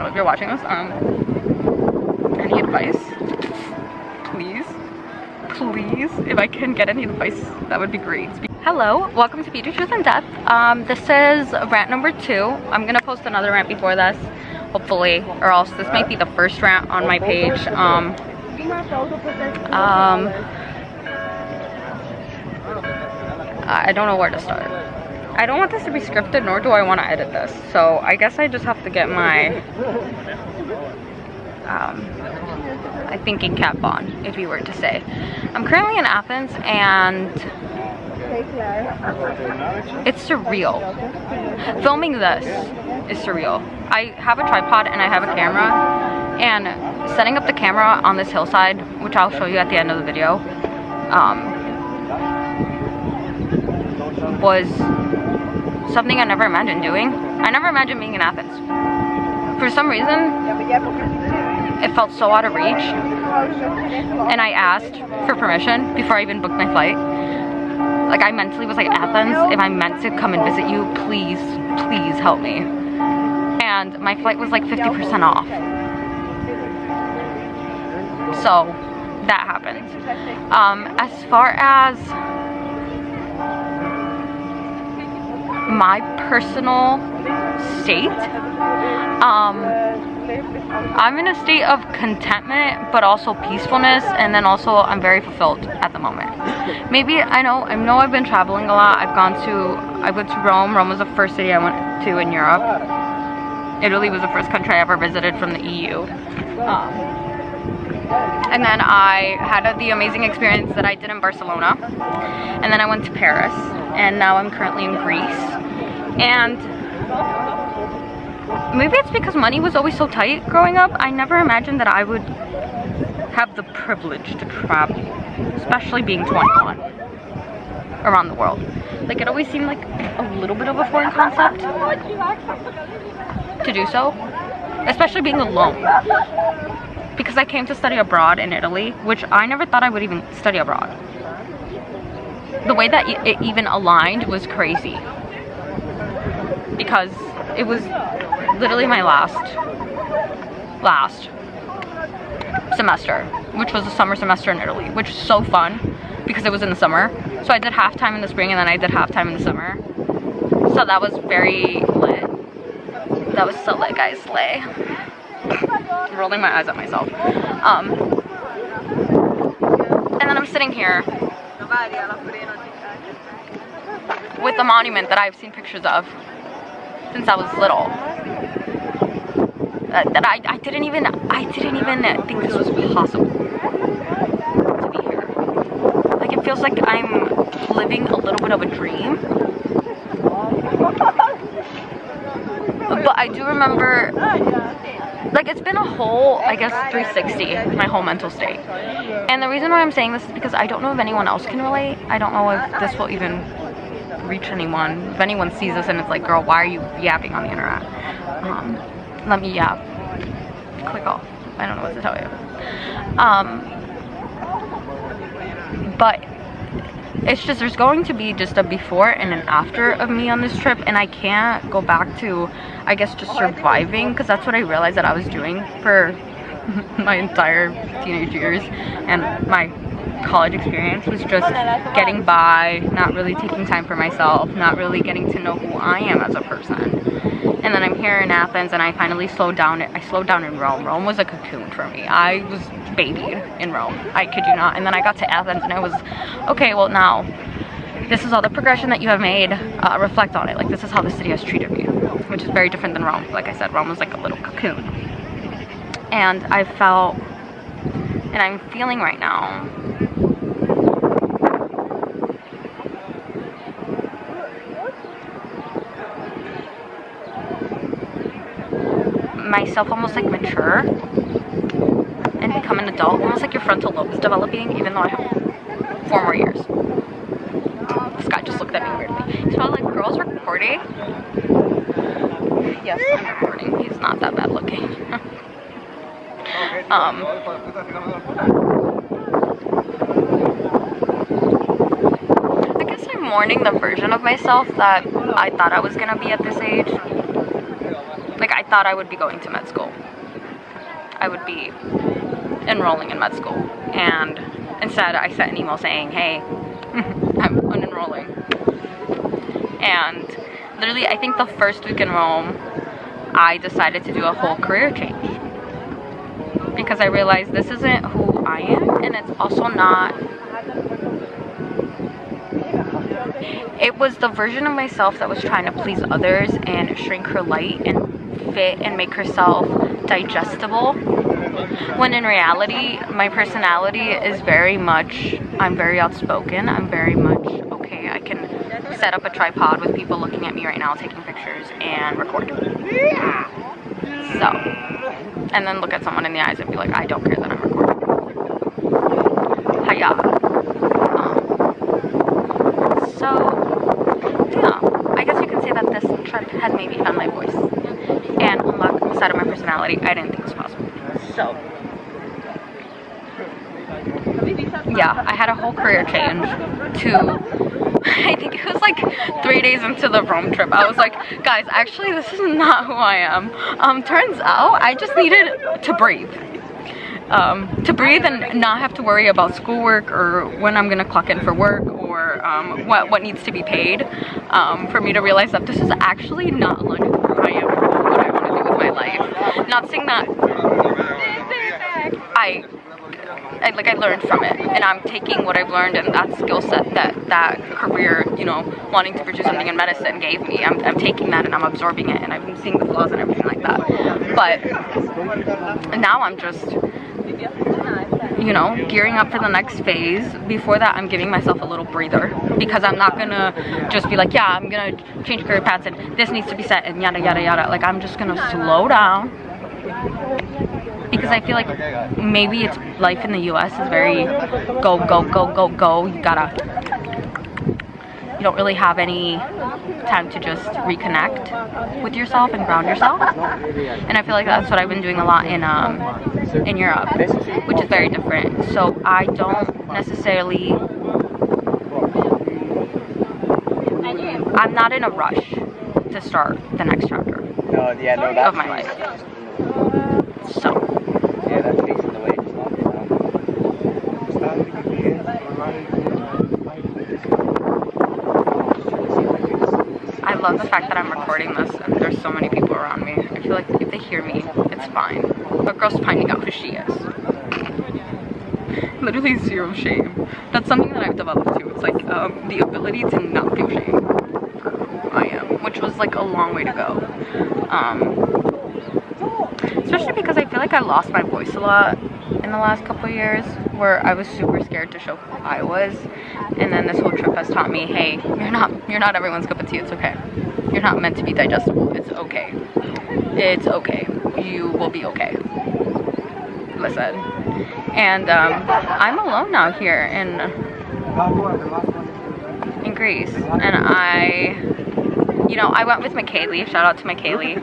If you're watching this, any advice? Please, if I can get any advice, that would be great. Hello, welcome to Beauty, Truth, and Death. This is rant number 2. I'm gonna post another rant before this, hopefully, or else this might be the first rant on my page. I don't know where to start. I don't want this to be scripted, nor do I want to edit this. So I guess I just have to get my thinking cap on, if you were to say. I'm currently in Athens, and it's surreal. Filming this is surreal. I have a tripod and I have a camera, and setting up the camera on this hillside, which I'll show you at the end of the video, was something I never imagined doing. I never imagined being in Athens. For some reason, it felt so out of reach, and I asked for permission before I even booked my flight. Like, I mentally was like, Athens, if I'm meant to come and visit you, please help me. And my flight was like 50% off. So that happened. As far as my personal state, I'm in a state of contentment, but also peacefulness, and then also I'm very fulfilled at the moment. Maybe I know I've been traveling a lot. I went to Rome. Rome was the first city I went to in Europe. Italy was the first country I ever visited from the EU. And then I had the amazing experience that I did in Barcelona, and then I went to Paris, and now I'm currently in Greece. And maybe it's because money was always so tight growing up. I never imagined that I would have the privilege to travel, especially being 21, around the world. Like, it always seemed like a little bit of a foreign concept to do so, especially being alone. Because I came to study abroad in Italy, which I never thought I would even study abroad. The way that it even aligned was crazy. Because it was literally my last semester, which was a summer semester in Italy, which was so fun because it was in the summer. So I did half-time in the spring, and then I did half-time in the summer. So that was very lit. That was so lit, guys. Slay. Rolling my eyes at myself. And then I'm sitting here with a monument that I've seen pictures of since I was little. That I didn't even think this was possible to be here. Like, it feels like I'm living a little bit of a dream. But I do remember, like, it's been a whole, I guess, 360, my whole mental state. And the reason why I'm saying this is because I don't know if anyone else can relate. I don't know if this will even reach anyone. If anyone sees this and it's like, girl, why are you yapping on the internet? Let me yap. Click off. I don't know what to tell you. But it's just, there's going to be just a before and an after of me on this trip, and I can't go back to, I guess, just surviving, because that's what I realized that I was doing for my entire teenage years and my college experience, was just getting by, not really taking time for myself, not really getting to know who I am as a person. And then I'm here in Athens, and I finally slowed down. I slowed down in Rome. Rome was a cocoon for me. I was babied in Rome, I kid you not. And then I got to Athens, and I was, okay, well, now this is all the progression that you have made. Reflect on it. Like, this is how the city has treated me, which is very different than Rome. Like I said, Rome was like a little cocoon. And I felt, and I'm feeling right now, myself almost like mature and become an adult, almost like your frontal lobe is developing, even though I have 4 more years. This guy just looked at me weirdly. He's probably like, girls recording? Yes, I'm recording. He's not that bad looking. I guess I'm mourning the version of myself that I thought I was gonna be at this age. Like, I thought I would be going to med school. I would be enrolling in med school. And instead, I sent an email saying, hey, I'm unenrolling. And literally, I think the first week in Rome, I decided to do a whole career change. Because I realized this isn't who I am, and it's also not... It was the version of myself that was trying to please others and shrink her light and fit and make herself digestible. When in reality, my personality is very much, I'm very outspoken. I'm very much, okay, I can set up a tripod with people looking at me right now, taking pictures and record. So, and then look at someone in the eyes and be like, I don't care that I'm recording. Hiya. So, yeah, I guess you can say that this trip has made me found my voice and unlocked the side of my personality I didn't think was possible. So, yeah, I had a whole career change to, I think it was like 3 days into the Rome trip. I was like, guys, actually this is not who I am. Turns out I just needed to breathe. To breathe and not have to worry about schoolwork or when I'm gonna clock in for work or what needs to be paid. For me to realize that this is actually not like who I am or what I want to do with my life. Not saying that I learned from it, and I'm taking what I've learned and that skill set that career, you know, wanting to pursue something in medicine gave me. I'm taking that and I'm absorbing it, and I'm seeing the flaws and everything like that. But now I'm just, you know, gearing up for the next phase. Before that, I'm giving myself a little breather, because I'm not gonna just be like, yeah, I'm gonna change career paths and this needs to be set and yada yada yada. Like, I'm just gonna slow down, because I feel like maybe it's life in the US is very go go go go go. You don't really have any time to just reconnect with yourself and ground yourself. And I feel like that's what I've been doing a lot in Europe, which is very different. So I don't necessarily, I'm not in a rush to start the next chapter of my life. So yeah, that's facing the way it's not. I love the fact that I'm recording this and there's so many people around me. I feel like if they hear me, it's fine. But girl's finding out who she is. Literally zero shame. That's something that I've developed too. It's like the ability to not feel shame for who I am, which was like a long way to go. Especially because I feel like I lost my voice a lot in the last couple of years, where I was super scared to show who I was. And then this whole trip has taught me, hey, you're not everyone's cup of tea. It's okay. You're not meant to be digestible. It's okay. It's okay. You will be okay. Listen. And I'm alone now here in Greece, and I went with McKaylee. Shout out to McKaylee.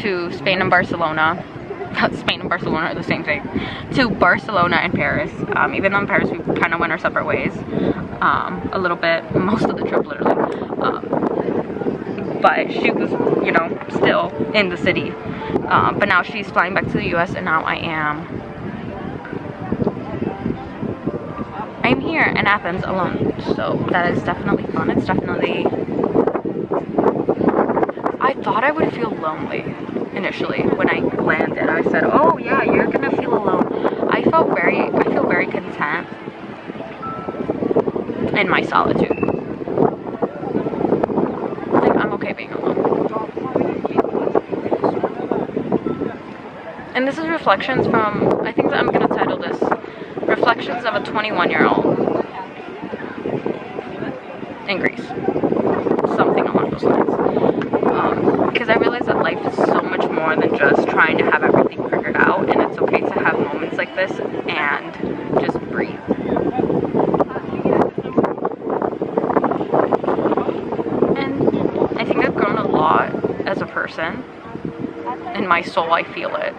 To Spain and Barcelona. Spain and Barcelona are the same thing. To Barcelona and Paris. Even though in Paris we kind of went our separate ways. A little bit, most of the trip literally. But she was, you know, still in the city. But now she's flying back to the US, and now I'm here in Athens alone. So that is definitely fun. It's definitely, I thought I would feel lonely initially when I landed. I said, oh yeah, you're gonna feel alone. I feel very content in my solitude. Like, I'm okay being alone. And this is reflections from, I think that I'm gonna title this Reflections of a 21-year-old in Greece. Something along those lines. Because I realize that life is so much more than just trying to have everything figured out, and it's okay to have moments like this and just breathe. And I think I've grown a lot as a person. In my soul, I feel it.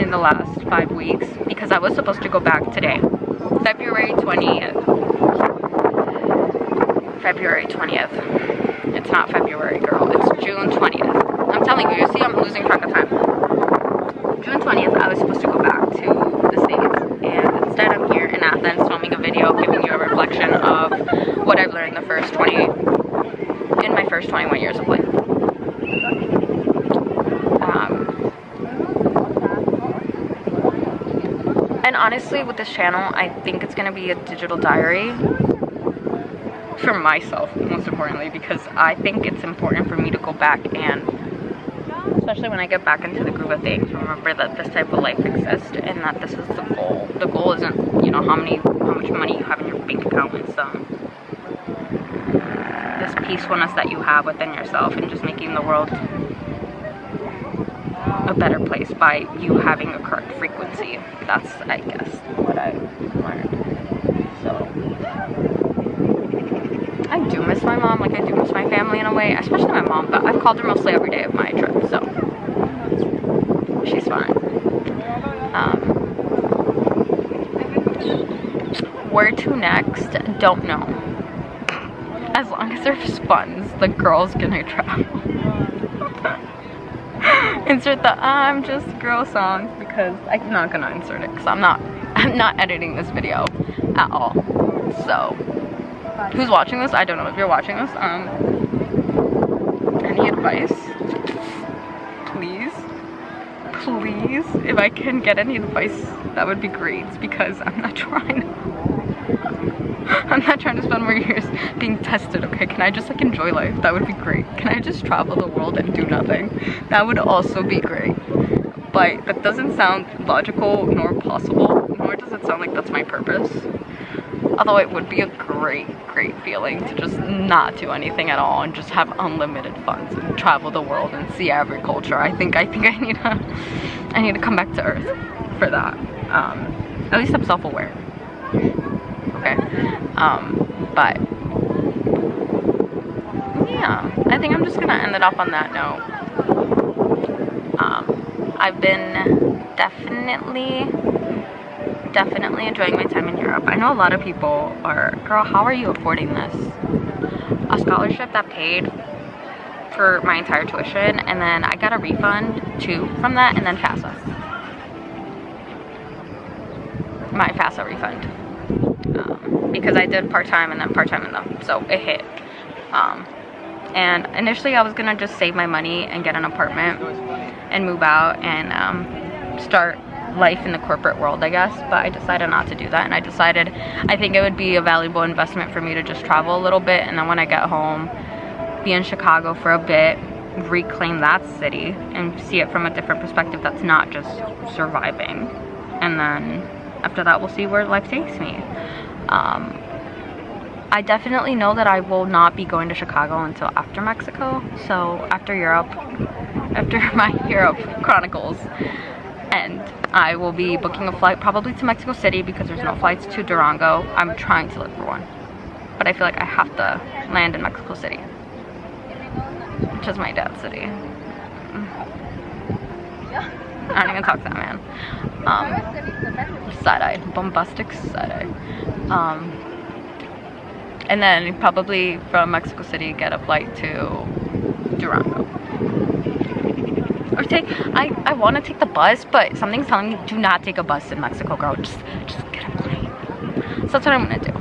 In the last 5 weeks, because I was supposed to go back today, February 20th. February 20th. It's not February, girl. It's June 20th. I'm telling you, you see, I'm losing track of time. June 20th, I was supposed to go back to the States, and instead I'm here in Athens filming a video giving you a reflection of what I've learned in my first 21 years of life. And honestly, with this channel, I think it's going to be a digital diary for myself, most importantly, because I think it's important for me to go back and, especially when I get back into the groove of things, remember that this type of life exists and that this is the goal. The goal isn't, you know, how much money you have in your bank account. It's this peacefulness that you have within yourself and just making the world a better place by you having a correct frequency. That's, I guess, what I learned. So I do miss my mom, like I do miss my family in a way, especially my mom, but I've called her mostly every day of my trip, so she's fine. Where to next? Don't know. As long as there's funds, the girl's gonna travel. Insert the I'm just a girl song, because I'm not gonna insert it because I'm not editing this video at all. So who's watching this? I don't know if you're watching this. Any advice? Please, if I can get any advice, that would be great, because I'm not trying to spend more years being tested, okay? Can I just like enjoy life? That would be great. Can I just travel the world and do nothing? That would also be great. But that doesn't sound logical nor possible, nor does it sound like that's my purpose. Although it would be a great feeling to just not do anything at all and just have unlimited funds and travel the world and see every culture. I think I need to come back to Earth for that. At least I'm self-aware. Okay. But yeah, I think I'm just gonna end it off on that note. I've been definitely enjoying my time in Europe. I know a lot of people are, girl, how are you affording this? A scholarship that paid for my entire tuition, and then I got a refund too from that, and then my FAFSA refund. Because I did part-time and then part-time in them, so it hit. And initially I was gonna just save my money and get an apartment and move out and start life in the corporate world, I guess, but I decided not to do that, and I think it would be a valuable investment for me to just travel a little bit, and then when I get home, be in Chicago for a bit, reclaim that city and see it from a different perspective that's not just surviving, and then after that we'll see where life takes me. I definitely know that I will not be going to Chicago until after Mexico, so after my Europe Chronicles, and I will be booking a flight probably to Mexico City because there's no flights to Durango. I'm trying to look for one, but I feel like I have to land in Mexico City, which is my dad's city. I don't even talk to that man. Side-eye, bombastic side-eye. And then probably from Mexico City get a flight to Durango. Or I want to take the bus, but something's telling me do not take a bus in Mexico, girl. Just get a plane. So that's what I'm gonna do.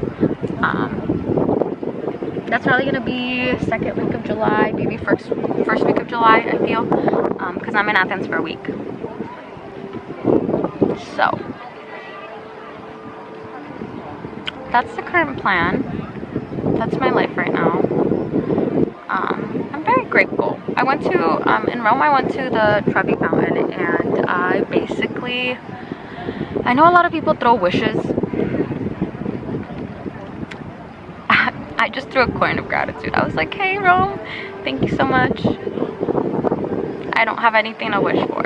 That's probably gonna be second week of July, maybe first week of July, I feel, because I'm in Athens for a week. So that's the current plan. That's my life right now. I'm very grateful. I went to, in Rome, I went to the Trevi Fountain, and I know a lot of people throw wishes. I just threw a coin of gratitude. I was like, hey Rome, thank you so much. I don't have anything to wish for.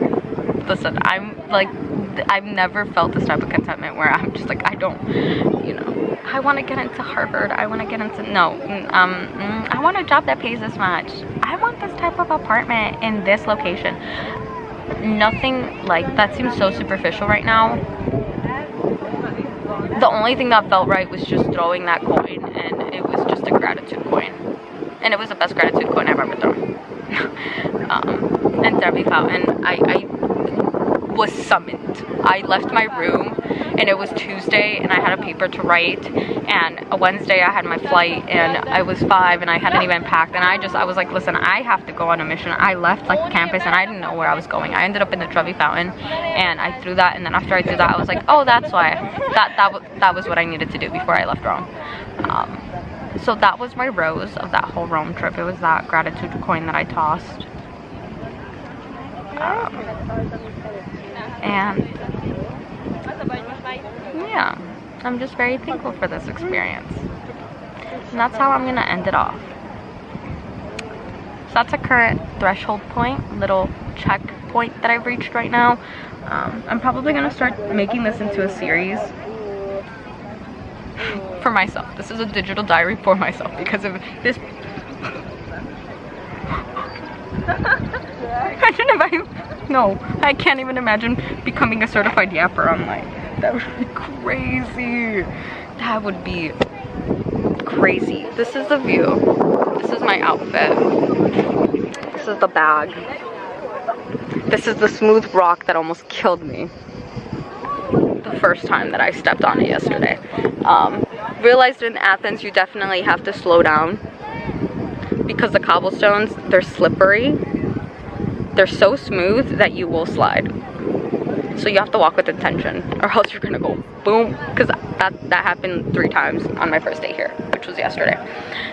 Listen, I've never felt this type of contentment where I'm just like, I don't, you know, I want to get into Harvard, I want to get into, I want a job that pays this much, I want this type of apartment in this location. Nothing like that seems so superficial right now. The only thing that felt right was just throwing that coin, and it was just a gratitude coin, and it was the best gratitude coin I've ever thrown. and Trevi Fountain, I was summoned. I left my room and it was Tuesday and I had a paper to write, and a Wednesday I had my flight and I was 5 and I hadn't even packed, and I was like, listen, I have to go on a mission. I left like campus and I didn't know where I was going. I ended up in the Trevi Fountain and I threw that, and then after I threw that I was like, oh, that's why that was what I needed to do before I left Rome. So that was my rose of that whole Rome trip. It was that gratitude coin that I tossed. And yeah, I'm just very thankful for this experience. And that's how I'm gonna end it off. So that's a current threshold point, little checkpoint that I've reached right now. I'm probably gonna start making this into a series for myself. This is a digital diary for myself because of this. Imagine if I can't even imagine becoming a certified yapper online. That would be crazy. That would be crazy. This is the view. This is my outfit. This is the bag. This is the smooth rock that almost killed me the first time that I stepped on it yesterday. Realized in Athens you definitely have to slow down because the cobblestones, they're slippery. They're so smooth that you will slide. So you have to walk with intention or else you're gonna go boom, because that happened 3 times on my first day here, which was yesterday.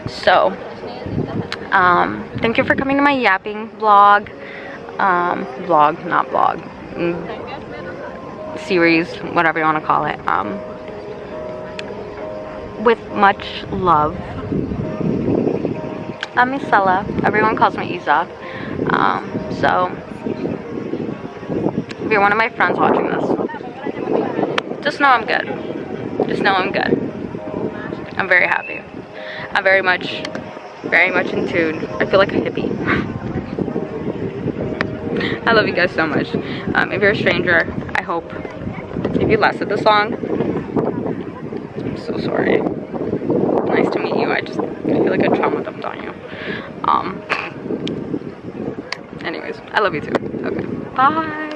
So thank you for coming to my yapping vlog. Series, whatever you want to call it. With much love. I'm Isella. Everyone calls me Isa. So if you're one of my friends watching this, just know I'm good. Just know I'm good. I'm very happy. I'm very much in tune. I feel like a hippie. I love you guys so much. If you're a stranger, I hope if you lasted this long, I'm so sorry. Nice to meet you. I feel like I trauma dumped on you. Anyways, I love you too. Okay, bye.